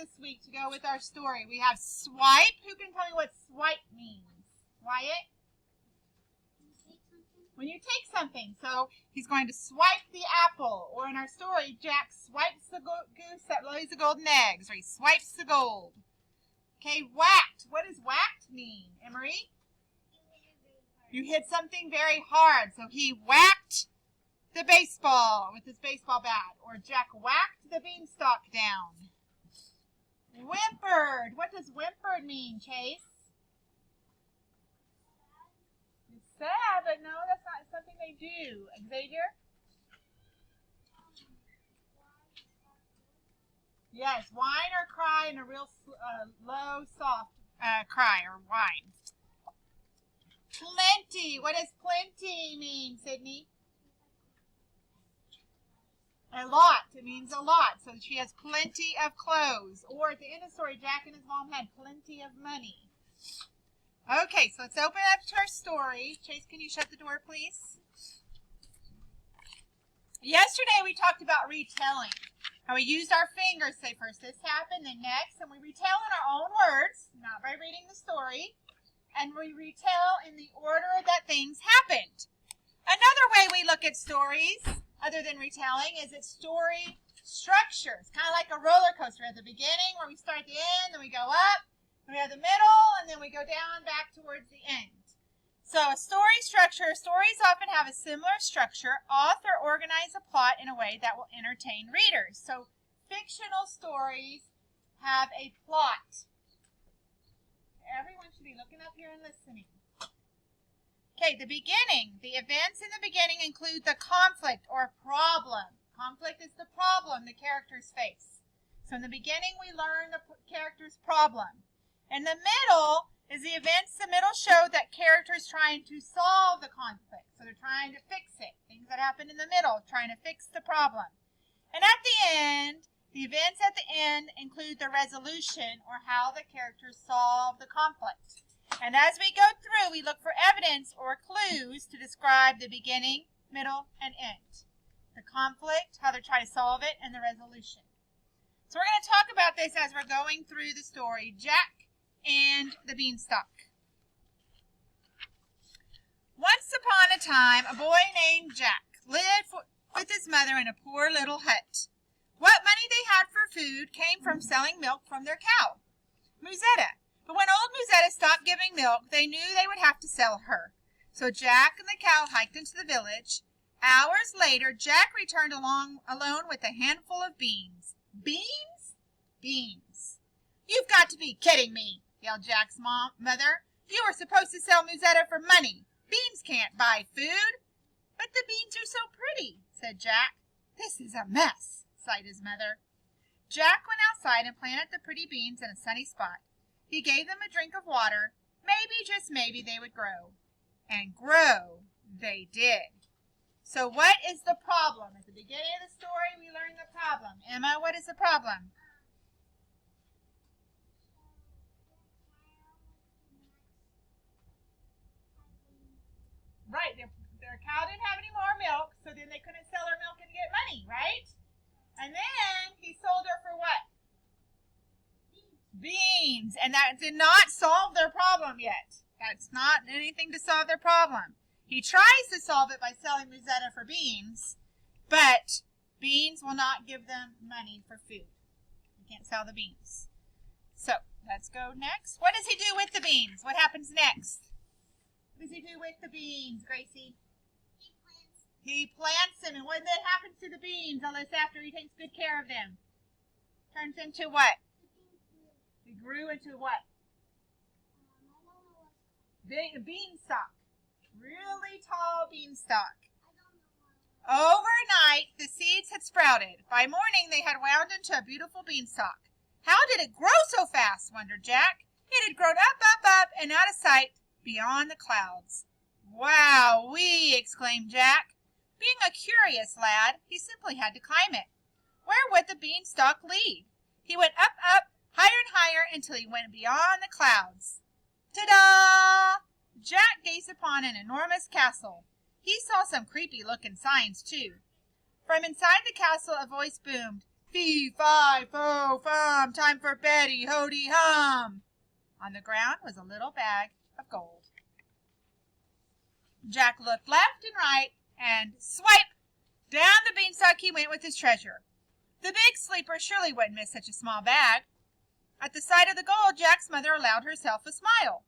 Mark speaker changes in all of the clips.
Speaker 1: this week to go with our story. We have swipe. Who can tell me what swipe means? Wyatt? When you take something. So he's going to swipe the apple. Or in our story, Jack swipes the goose that lays the golden eggs. Or he swipes the gold. Okay, whacked. What does whacked mean, Emery? You hit something very hard. So he whacked the baseball with his baseball bat. Or Jack whacked the beanstalk down. Whimpered. What does whimpered mean, Chase? It's sad, but no, that's not something they do. Xavier? Yes, whine or cry in a real low, soft cry or whine. Plenty. What does plenty mean, Sydney? A lot. It means a lot. So she has plenty of clothes. Or at the end of the story, Jack and his mom had plenty of money. Okay, so let's open up to our story. Chase, can you shut the door, please? Yesterday we talked about retelling. How we used our fingers, say first this happened, then next, and we retell in our own words, not by reading the story, and we retell in the order that things happened. Another way we look at stories, other than retelling, is its story structure. It's kind of like a roller coaster. At the beginning, where we start at the end, then we go up, then we have the middle, and then we go down back towards the end. So a story structure, stories often have a similar structure. Author organize a plot in a way that will entertain readers. So fictional stories have a plot. Everyone should be looking up here and listening. Okay, the beginning. The events in the beginning include the conflict or problem. Conflict is the problem the characters face. So in the beginning, we learn the character's problem. In the middle is the events. The middle show that characters trying to solve the conflict. So they're trying to fix it. Things that happen in the middle, trying to fix the problem. And at the end, the events at the end include the resolution or how the characters solve the conflict. And as we go through, we look for evidence or clues to describe the beginning, middle, and end. The conflict, how they're trying to solve it, and the resolution. So we're going to talk about this as we're going through the story, Jack and the Beanstalk. Once upon a time, a boy named Jack lived with his mother in a poor little hut. What money they had for food came from selling milk from their cow, Musetta. But when old Musetta stopped giving milk, they knew they would have to sell her. So Jack and the cow hiked into the village. Hours later, Jack returned alone with a handful of beans. Beans? Beans. You've got to be kidding me, yelled Jack's mother. You were supposed to sell Musetta for money. Beans can't buy food. But the beans are so pretty, said Jack. This is a mess, sighed his mother. Jack went outside and planted the pretty beans in a sunny spot. He gave them a drink of water. Maybe, just maybe, they would grow. And grow they did. So what is the problem? At the beginning of the story, we learn the problem. Emma, what is the problem? Right, their cow didn't have any more milk, so then they couldn't sell her milk and get money, right? And then he sold her for what? Beans. And that did not solve their problem yet. That's not anything to solve their problem. He tries to solve it by selling Musetta for beans, but beans will not give them money for food. You can't sell the beans. So let's go next. What does he do with the beans? What happens next? What does he do with the beans, Gracie? He plants them. And what then happens to the beans, unless after he takes good care of them? Turns into what? They grew into what? Beanstalk. Really tall beanstalk. Overnight, the seeds had sprouted. By morning, they had wound into a beautiful beanstalk. How did it grow so fast, wondered Jack. It had grown up, up, up, and out of sight beyond the clouds. Wow-wee, exclaimed Jack. Being a curious lad, he simply had to climb it. Where would the beanstalk lead? He went up, up, higher and higher, until he went beyond the clouds. Ta-da! Jack gazed upon an enormous castle. He saw some creepy-looking signs, too. From inside the castle, a voice boomed, Fee, fi, fo, fum, time for Betty, ho-dee, hum. On the ground was a little bag of gold. Jack looked left and right, and swipe! Down the beanstalk he went with his treasure. The big sleeper surely wouldn't miss such a small bag. At the sight of the gold, Jack's mother allowed herself a smile.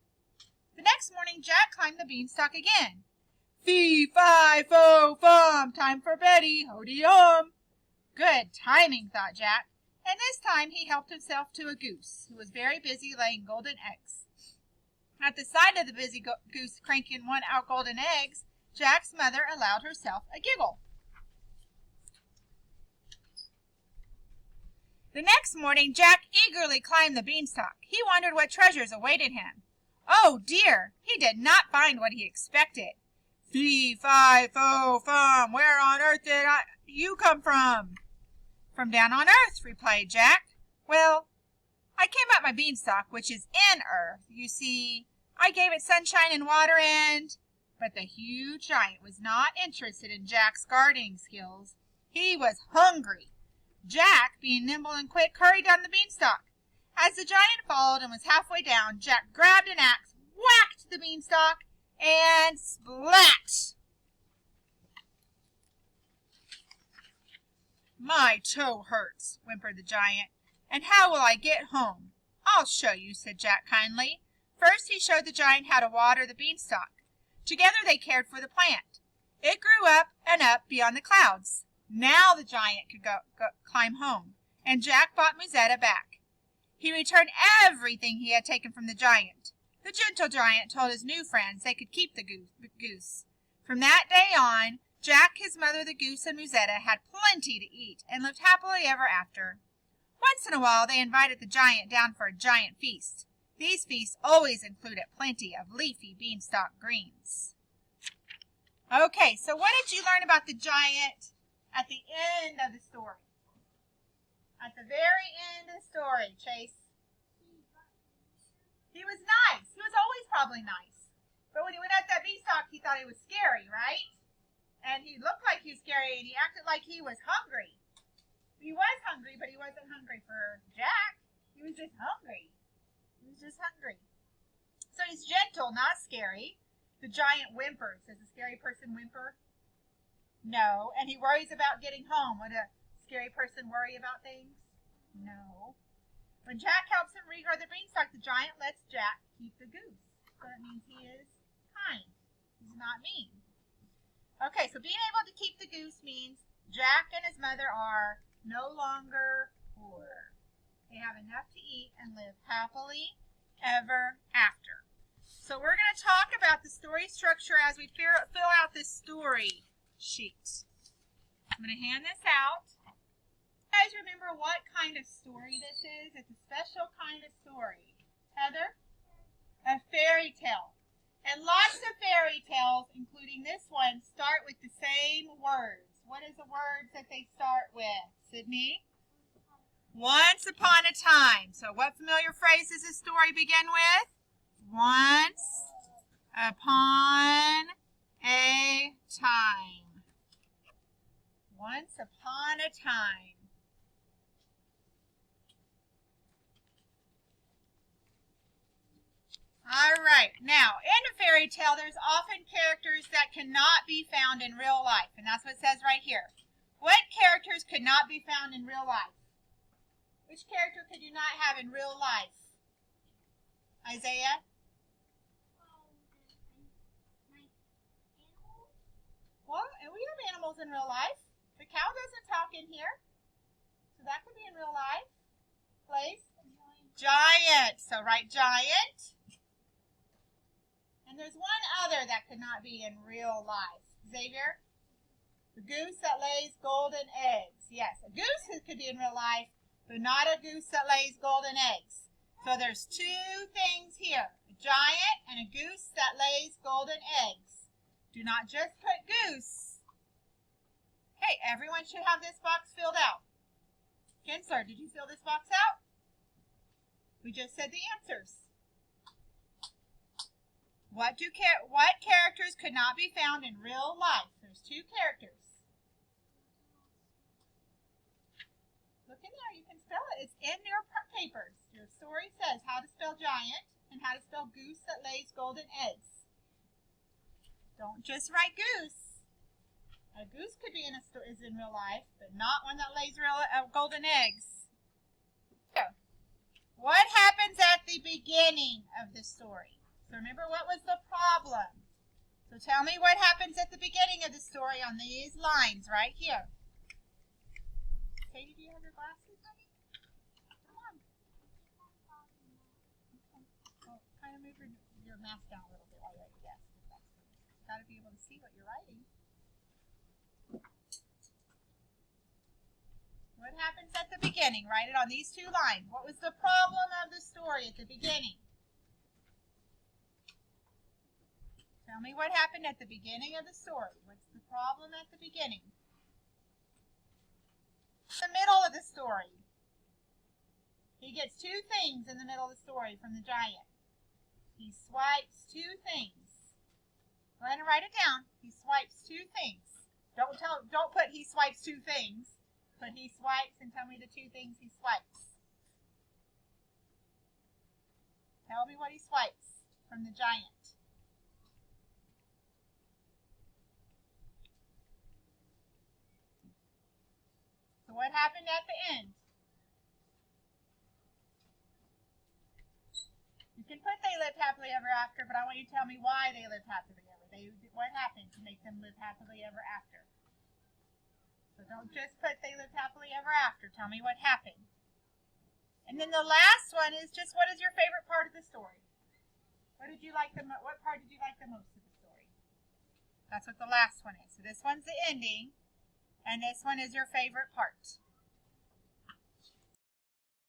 Speaker 1: The next morning, Jack climbed the beanstalk again. Fee, fi, fo, fum, time for Betty, ho-dee, hum. Good timing, thought Jack, and this time he helped himself to a goose, who was very busy laying golden eggs. At the sight of the busy goose cranking one out golden eggs, Jack's mother allowed herself a giggle. The next morning, Jack eagerly climbed the beanstalk. He wondered what treasures awaited him. Oh dear, he did not find what he expected. Fee, fi, fo, fum, where on earth did you come from? From down on earth, replied Jack. Well, I came up my beanstalk, which is in earth. You see, I gave it sunshine and water and... But the huge giant was not interested in Jack's gardening skills. He was hungry. Jack, being nimble and quick, hurried down the beanstalk. As the giant followed and was halfway down, Jack grabbed an axe, whacked the beanstalk, and splat! My toe hurts, whimpered the giant. And how will I get home? I'll show you, said Jack kindly. First he showed the giant how to water the beanstalk. Together they cared for the plant. It grew up and up beyond the clouds. Now the giant could go climb home, and Jack bought Musetta back. He returned everything he had taken from the giant. The gentle giant told his new friends they could keep the goose. From that day on, Jack, his mother, the goose, and Musetta had plenty to eat and lived happily ever after. Once in a while they invited the giant down for a giant feast. These feasts always included plenty of leafy beanstalk greens. Okay, so what did you learn about the giant at the end of the story? At the very end of the story, Chase. He was nice. He was always probably nice. But when he went up that beanstalk, he thought he was scary, right? And he looked like he was scary, and he acted like he was hungry. He was hungry, but he wasn't hungry for Jack. He was just hungry. He was just hungry. So he's gentle, not scary. The giant whimpers. Does a scary person whimper? No. And he worries about getting home. Would a scary person worry about things? No. When Jack helps him regrow the beanstalk, the giant lets Jack keep the goose. So that means he is kind. He's not mean. Okay, so being able to keep the goose means Jack and his mother are no longer poor. They have enough to eat and live happily ever after. So we're going to talk about the story structure as we fill out this story sheet. I'm going to hand this out. You guys remember what kind of story this is? It's a special kind of story. Heather? A fairy tale. And lots of fairy tales, including this one, start with the same words. What is the words that they start with? Sydney? Once upon a time. So what familiar phrase does this story begin with? Once upon a time. Once upon a time. All right, now in a fairy tale, there's often characters that cannot be found in real life, and that's what it says right here. What characters could not be found in real life? Which character could you not have in real life? Isaiah? Well, and we have animals in real life. The cow doesn't talk in here, so that could be in real life. Place? Giant. So write giant. And there's one other that could not be in real life. Xavier? The goose that lays golden eggs. Yes, a goose could be in real life, but not a goose that lays golden eggs. So there's two things here. A giant and a goose that lays golden eggs. Do not just put goose. Okay, everyone should have this box filled out. Kinsler, did you fill this box out? We just said the answers. What characters could not be found in real life? There's two characters. Look spell it. It's in your papers. Your story says how to spell giant and how to spell goose that lays golden eggs. Don't just write goose. A goose could be is in real life, but not one that lays real golden eggs. So, what happens at the beginning of the story? So remember, what was the problem? So tell me what happens at the beginning of the story on these lines right here. Katie, do you have your glasses, honey? Come on. Okay. Well, kind of move your mask down a little bit while you're at your desk. You've got to be able to see what you're writing. What happens at the beginning? Write it on these two lines. What was the problem of the story at the beginning? Tell me what happened at the beginning of the story. What's the problem at the beginning? The middle of the story. He gets two things in the middle of the story from the giant. He swipes two things. Go ahead and write it down. He swipes two things. Don't put he swipes two things. Put he swipes and tell me the two things he swipes. Tell me what he swipes from the giant. So what happened at the end? You can put they lived happily ever after, but I want you to tell me why they lived happily ever. What happened to make them live happily ever after? So don't just put they lived happily ever after. Tell me what happened. And then the last one is just what is your favorite part of the story? What part did you like the most of the story? That's what the last one is. So this one's the ending, and this one is your favorite part.